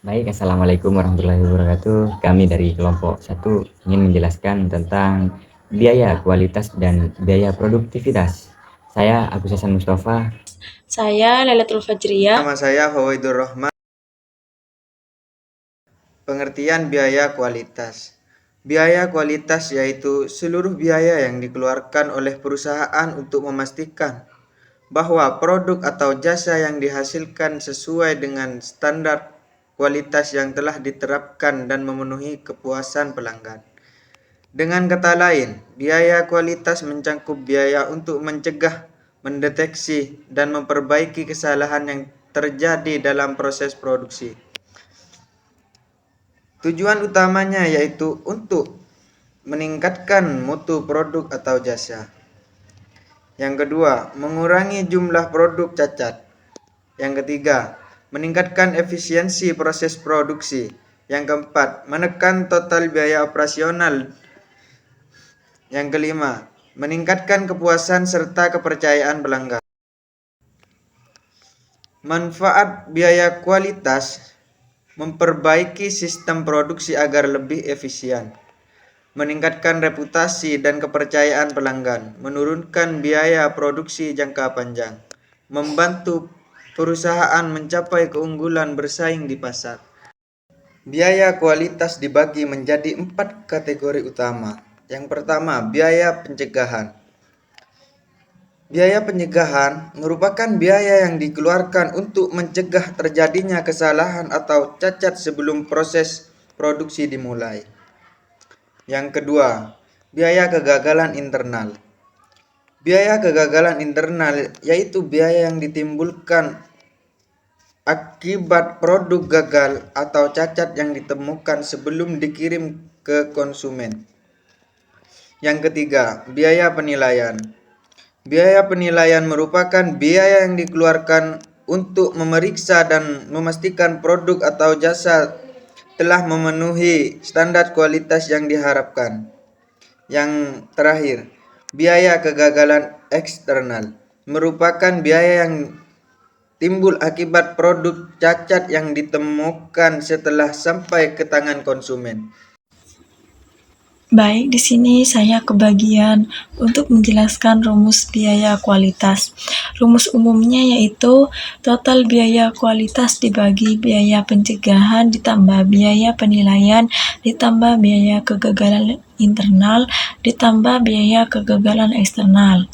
Baik, Assalamualaikum warahmatullahi wabarakatuh. Kami dari kelompok 1 ingin menjelaskan tentang biaya kualitas dan biaya produktivitas. Saya Agus Hasan Mustafa. Saya Lailatul Fajriyah. Nama saya Fawaidur Rahman. Pengertian biaya kualitas. Biaya kualitas yaitu seluruh biaya yang dikeluarkan oleh perusahaan untuk memastikan bahwa produk atau jasa yang dihasilkan sesuai dengan standar kualitas yang telah diterapkan dan memenuhi kepuasan pelanggan. Dengan kata lain, biaya kualitas mencakup biaya untuk mencegah, mendeteksi, dan memperbaiki kesalahan yang terjadi dalam proses produksi. Tujuan utamanya yaitu untuk meningkatkan mutu produk atau jasa. Yang kedua, mengurangi jumlah produk cacat. Yang ketiga, meningkatkan efisiensi proses produksi. Yang keempat, menekan total biaya operasional. Yang kelima, meningkatkan kepuasan serta kepercayaan pelanggan. Manfaat biaya kualitas memperbaiki sistem produksi agar lebih efisien, meningkatkan reputasi dan kepercayaan pelanggan, menurunkan biaya produksi jangka panjang, membantu perusahaan mencapai keunggulan bersaing di pasar. Biaya kualitas dibagi menjadi 4 kategori utama. Yang pertama, biaya pencegahan. Biaya pencegahan merupakan biaya yang dikeluarkan untuk mencegah terjadinya kesalahan atau cacat sebelum proses produksi dimulai. Yang kedua, biaya kegagalan internal. Biaya kegagalan internal yaitu biaya yang ditimbulkan akibat produk gagal atau cacat yang ditemukan sebelum dikirim ke konsumen. Yang ketiga, biaya penilaian. Biaya penilaian merupakan biaya yang dikeluarkan untuk memeriksa dan memastikan produk atau jasa telah memenuhi standar kualitas yang diharapkan. Yang terakhir, biaya kegagalan eksternal merupakan biaya yang timbul akibat produk cacat yang ditemukan setelah sampai ke tangan konsumen. Baik, di sini saya kebagian untuk menjelaskan rumus biaya kualitas. Rumus umumnya yaitu total biaya kualitas dibagi biaya pencegahan ditambah biaya penilaian ditambah biaya kegagalan internal ditambah biaya kegagalan eksternal.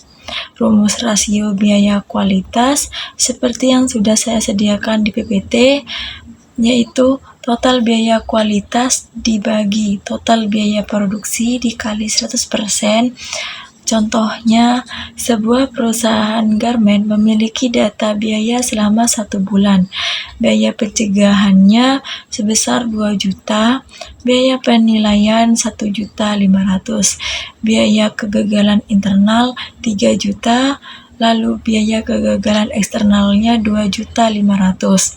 Rumus rasio biaya kualitas seperti yang sudah saya sediakan di PPT, yaitu total biaya kualitas dibagi total biaya produksi dikali 100%. Contohnya, sebuah perusahaan garmen memiliki data biaya selama 1 bulan. Biaya pencegahannya sebesar 2 juta, biaya penilaian 1.500.000, biaya kegagalan internal 3 juta, lalu biaya kegagalan eksternalnya 2.500.000.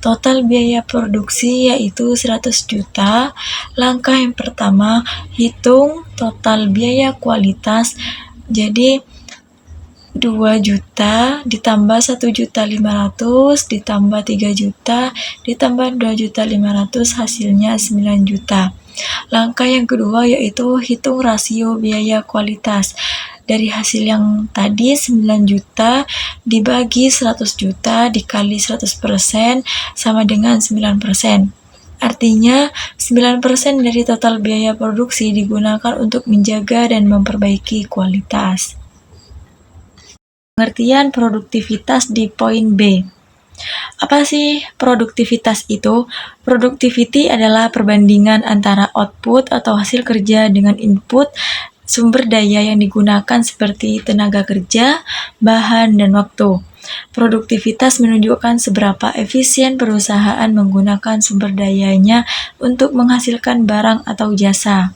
Total biaya produksi yaitu 100 juta. Langkah yang pertama, hitung total biaya kualitas. Jadi 2 juta ditambah 1.500.000 ditambah 3 juta ditambah 2.500.000 hasilnya 9 juta. Langkah yang kedua yaitu hitung rasio biaya kualitas. Dari hasil yang tadi 9 juta dibagi 100 juta dikali 100% sama dengan 9%. Artinya 9% dari total biaya produksi digunakan untuk menjaga dan memperbaiki kualitas. Pengertian produktivitas di poin B. Apa sih produktivitas itu? Productivity adalah perbandingan antara output atau hasil kerja dengan input sumber daya yang digunakan seperti tenaga kerja, bahan, dan waktu. Produktivitas menunjukkan seberapa efisien perusahaan menggunakan sumber dayanya untuk menghasilkan barang atau jasa.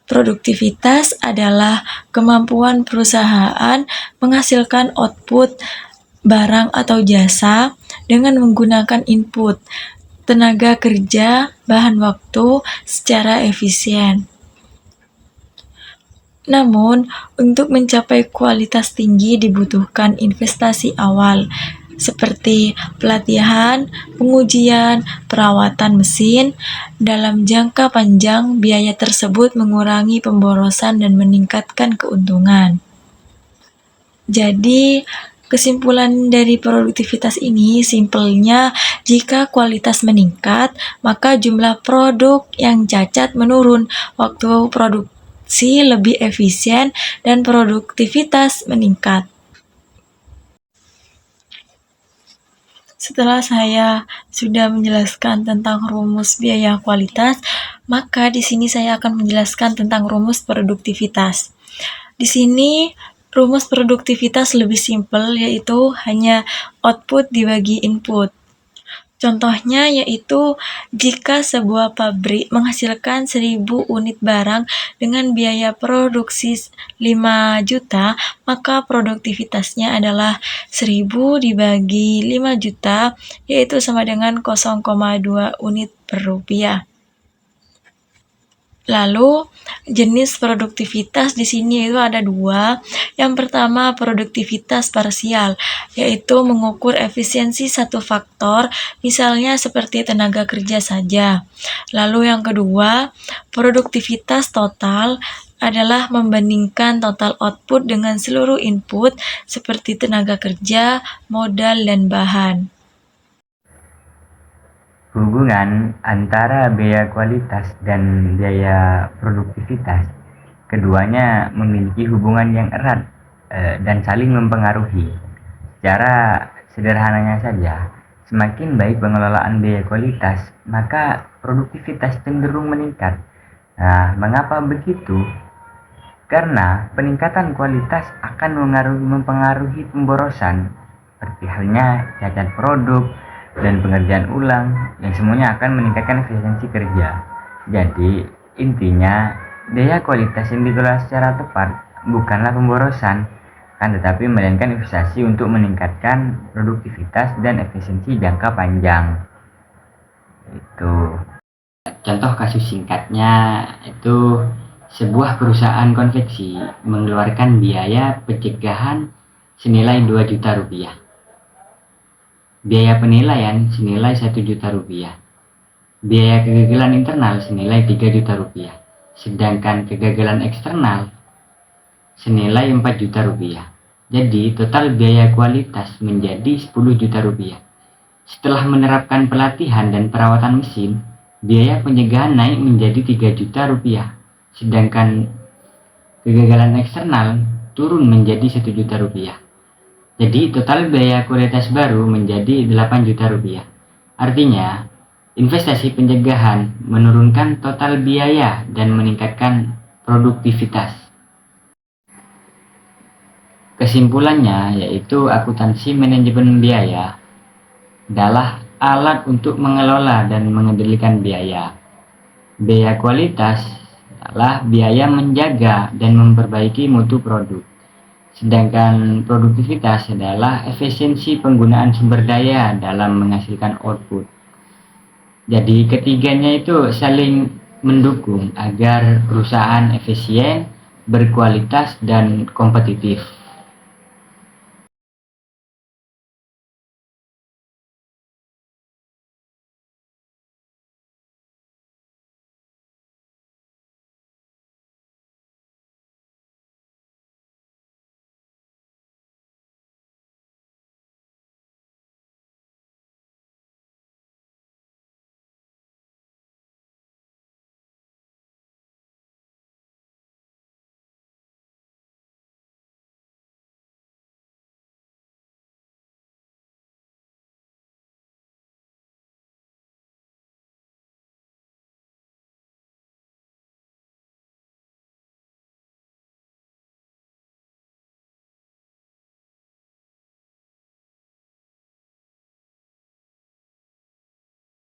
Produktivitas adalah kemampuan perusahaan menghasilkan output barang atau jasa dengan menggunakan input, tenaga kerja, bahan waktu secara efisien. Namun, untuk mencapai kualitas tinggi dibutuhkan investasi awal. seperti pelatihan, pengujian, perawatan mesin. Dalam jangka panjang, biaya tersebut mengurangi pemborosan dan meningkatkan keuntungan. Jadi, kesimpulan dari produktivitas ini simpelnya, jika kualitas meningkat, maka jumlah produk yang cacat menurun, waktu produksi lebih efisien, dan produktivitas meningkat. Setelah saya sudah menjelaskan tentang rumus biaya kualitas, maka di sini saya akan menjelaskan tentang rumus produktivitas. Di sini rumus produktivitas lebih simpel, yaitu hanya output dibagi input. Contohnya yaitu jika sebuah pabrik menghasilkan 1000 unit barang dengan biaya produksi 5 juta, maka produktivitasnya adalah 1000 dibagi 5 juta, yaitu sama dengan 0,2 unit per rupiah. Lalu, jenis produktivitas di sini itu ada dua. Yang pertama, produktivitas parsial, yaitu mengukur efisiensi satu faktor, misalnya seperti tenaga kerja saja. Lalu yang kedua, produktivitas total adalah membandingkan total output dengan seluruh input seperti tenaga kerja, modal, dan bahan. Hubungan antara biaya kualitas dan biaya produktivitas, keduanya memiliki hubungan yang erat dan saling mempengaruhi. Secara sederhananya saja, semakin baik pengelolaan biaya kualitas, maka produktivitas cenderung meningkat. Nah, mengapa begitu? Karena peningkatan kualitas akan mempengaruhi pemborosan, seperti halnya cacat produk dan pengerjaan ulang, yang semuanya akan meningkatkan efisiensi kerja. Jadi, intinya, biaya kualitas yang dikelola secara tepat bukanlah pemborosan, kan, tetapi melainkan investasi untuk meningkatkan produktivitas dan efisiensi jangka panjang. Itu. Contoh kasus singkatnya itu sebuah perusahaan konveksi mengeluarkan biaya pencegahan senilai 2 juta rupiah. Biaya penilaian senilai 1 juta rupiah. Biaya kegagalan internal senilai 3 juta rupiah. Sedangkan kegagalan eksternal senilai 4 juta rupiah. Jadi total biaya kualitas menjadi 10 juta rupiah. Setelah menerapkan pelatihan dan perawatan mesin, biaya pencegahan naik menjadi 3 juta rupiah. Sedangkan kegagalan eksternal turun menjadi 1 juta rupiah. Jadi total biaya kualitas baru menjadi 8 juta rupiah. Artinya, investasi pencegahan menurunkan total biaya dan meningkatkan produktivitas. Kesimpulannya yaitu akuntansi manajemen biaya adalah alat untuk mengelola dan mengendalikan biaya. Biaya kualitas adalah biaya menjaga dan memperbaiki mutu produk. Sedangkan produktivitas adalah efisiensi penggunaan sumber daya dalam menghasilkan output. Jadi ketiganya itu saling mendukung agar perusahaan efisien, berkualitas, dan kompetitif.